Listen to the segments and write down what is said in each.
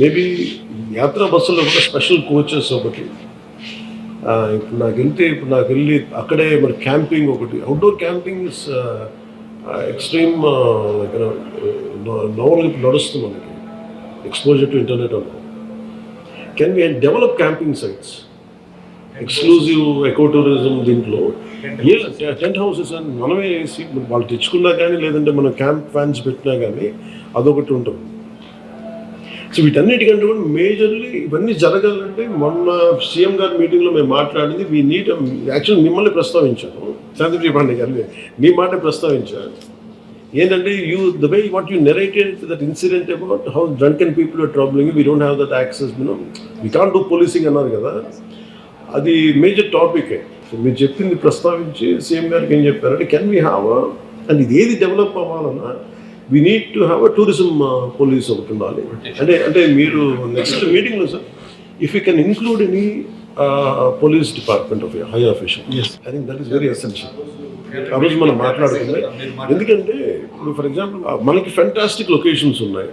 Maybe యాత్రా బస్సులో కూడా special coaches ఒకటి, ఇప్పుడు నాకు వెళ్ళి అక్కడే మరి క్యాంపింగ్ ఒకటి, outdoor camping is extreme novel నడుస్తుంది మనకి, ఎక్స్పోజర్ టు ఇంటర్నెట్ అన్న. Can we develop camping sites, exclusive eco tourism దీంట్లో టెంట్ హౌసెస్ అని మనమే వేసి వాళ్ళు తెచ్చుకున్నా కానీ, లేదంటే మనం క్యాంప్ ఫ్యాన్స్ పెట్టినా కానీ అదొకటి ఉంటుంది. సో వీటన్నిటికంటే కూడా మేజర్లీ ఇవన్నీ జరగాలంటే మొన్న సీఎం గారి మీటింగ్లో మేము మాట్లాడింది, వీ నీడ్ యాక్చువల్ మిమ్మల్ని ప్రస్తావించాను, శాంతిప్రియ పాండే గారిని మీ మాట ప్రస్తావించాను. ఏంటంటే the way what you narrated that incident about how drunken people are troubling, we don't have that access, we can't do policing అన్నారు కదా, అది మేజర్ టాపికే. సో మీరు చెప్పింది ప్రస్తావించి సీఎం గారికి ఏం చెప్పారంటే, కెన్ వీ హ్యావ్ అండ్ ఇది ఏది డెవలప్ అవ్వాలన్నా we need to have a tourism police ఒకటి ఉండాలి. అంటే మీరు నెక్స్ట్ మీటింగ్లో sir, if you can include any police department of high official, I think that is very essential. ఆ రోజు మనం మాట్లాడుకుంది, ఎందుకంటే ఇప్పుడు ఫర్ ఎగ్జాంపుల్ మనకి ఫెంటాస్టిక్ లొకేషన్స్ ఉన్నాయి.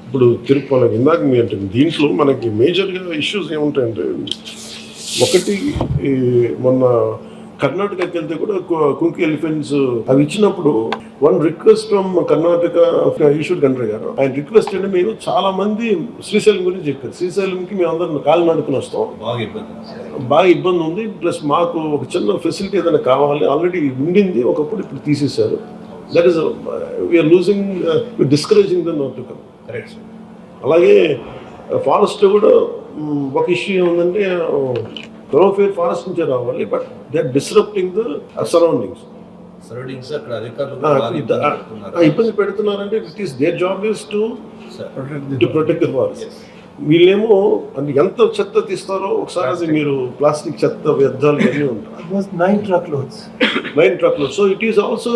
ఇప్పుడు తిరుపతి ఇందాక మీ అంటే దీంట్లో మనకి మేజర్గా ఇష్యూస్ ఏముంటాయంటే, ఒకటి మొన్న కర్ణాటకకి వెళ్తే కూడా కుంకి ఎలిఫెంట్స్ అవి ఇచ్చినప్పుడు one request from Karnataka Eshwar Khandre garu, ఆయన రిక్వెస్ట్ అంటే మీరు చాలా మంది శ్రీశైలం గురించి చెప్పారు. శ్రీశైలంకి మేము అందరం కాలు నడుకుని వస్తాం, బాగా ఇబ్బంది ఉంది, ప్లస్ మాకు ఒక చిన్న ఫెసిలిటీ ఏదైనా కావాలి, ఆల్రెడీ ఉండింది ఒకప్పుడు, ఇప్పుడు తీసేశారు. That is we're losing, discouraging the not to come. అలాగే ఫారెస్ట్ కూడా ఒక ఇష్యూ ఏముందంటే, థరోఫేర్ ఫారెస్ట్ నుంచే రావాలి, but they are disrupting the surroundings. ఇబ్బంది పెడుతున్నారంటే it is their job is to protect the forest. వీళ్ళేమో అంటే ఎంత చెత్త తీస్తారో ఒకసారి, అది మీరు ప్లాస్టిక్ చెత్త వ్యర్థాలు అన్నీ ఉంటాయి, 9 truckloads. So it is also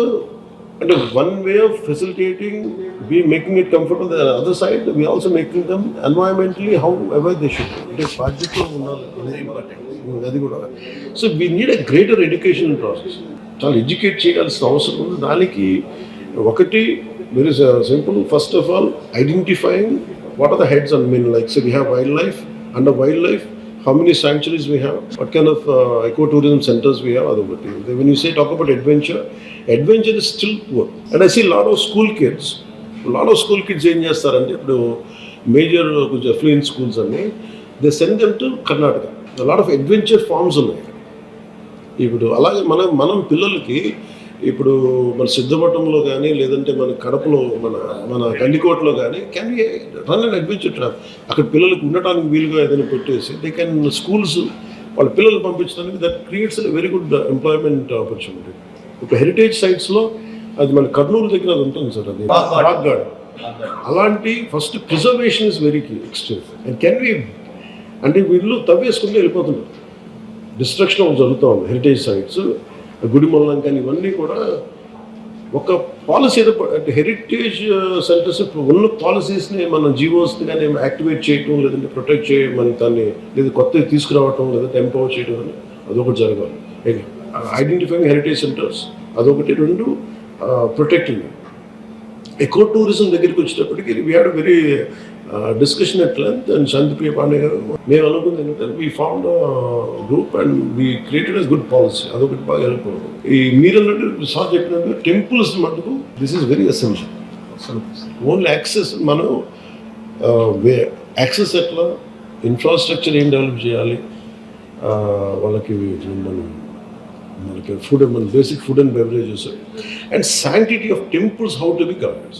అంటే one way of facilitating, we making it comfortable. The other side, we also making them environmentally however they should. అంటే బాధ్యతలో ఉన్నారు, అది కూడా. So we need a greater education process. చాలా educate చేయాల్సిన అవసరం ఉంది. దానికి ఒకటి very simple, first of all identifying what are the heads and mean, like so we have wildlife, under wildlife how many sanctuaries we have, what kind of ecotourism centers we have, adokati. When you say talk about adventure is still poor. And I see a lot of school kids ఏం చేస్తారంటే, ఇప్పుడు major కొంచెం affluent schools అన్ని, they send them to Karnataka. Lot of adventure farms ఉన్నాయి. ఇప్పుడు అలాగే మనం పిల్లలకి ఇప్పుడు మన సిద్ధపట్నంలో కానీ, లేదంటే మన కడపలో, మన గండికోటలో కానీ, can be run and adventure trap. అక్కడ పిల్లలకు ఉండటానికి వీలుగా ఏదైనా పెట్టేసి దే కెన్ స్కూల్స్ వాళ్ళ పిల్లలు పంపించడానికి, that creates very good employment opportunity. ఇప్పుడు హెరిటేజ్ సైట్స్లో అది మన కర్నూలు దగ్గర అది ఉంటుంది సార్, అది రాక్ గార్డెన్. అలాంటి first preservation is very key extreme. And can be అంటే వీళ్ళు తవ్వేసుకుంటే వెళ్ళిపోతున్నారు, డిస్ట్రక్షన్ జరుగుతూ ఉంది. హెరిటేజ్ సైట్స్, గుడిమల్లం కానీ ఇవన్నీ కూడా ఒక పాలసీ ఏదో అంటే హెరిటేజ్ సెంటర్స్ ఉన్న పాలసీస్ని మన జీవోస్ని కానీ యాక్టివేట్ చేయటం, లేదంటే ప్రొటెక్ట్ చేయమని దాన్ని, లేదా కొత్తవి తీసుకురావటం, లేదంటే ఎంపవర్ చేయడం అని అదొకటి జరగాలి. ఐడెంటిఫైయింగ్ హెరిటేజ్ సెంటర్స్ అదొకటి. రెండు, ప్రొటెక్టింగ్. ఎకో టూరిజం దగ్గరికి వచ్చేటప్పటికి we had very discussion at length. And Shantipriya Pande గారు మేము అనుకుంది ఏంటంటే, we found group and we created as good policy. అదొకటి బాగా హెల్ప్ అవుతుంది. ఈ మీరు అన్నట్టు సార్ చెప్పినట్టు టెంపుల్స్ మటుకు this is very essential. Only access, మనం యాక్సెస్ ఎట్లా, ఇన్ఫ్రాస్ట్రక్చర్ ఏం డెవలప్ చేయాలి, వాళ్ళకి మనకి ఫుడ్, మన basic food and beverages, and sanctity of temples how to be గవర్నెడ్.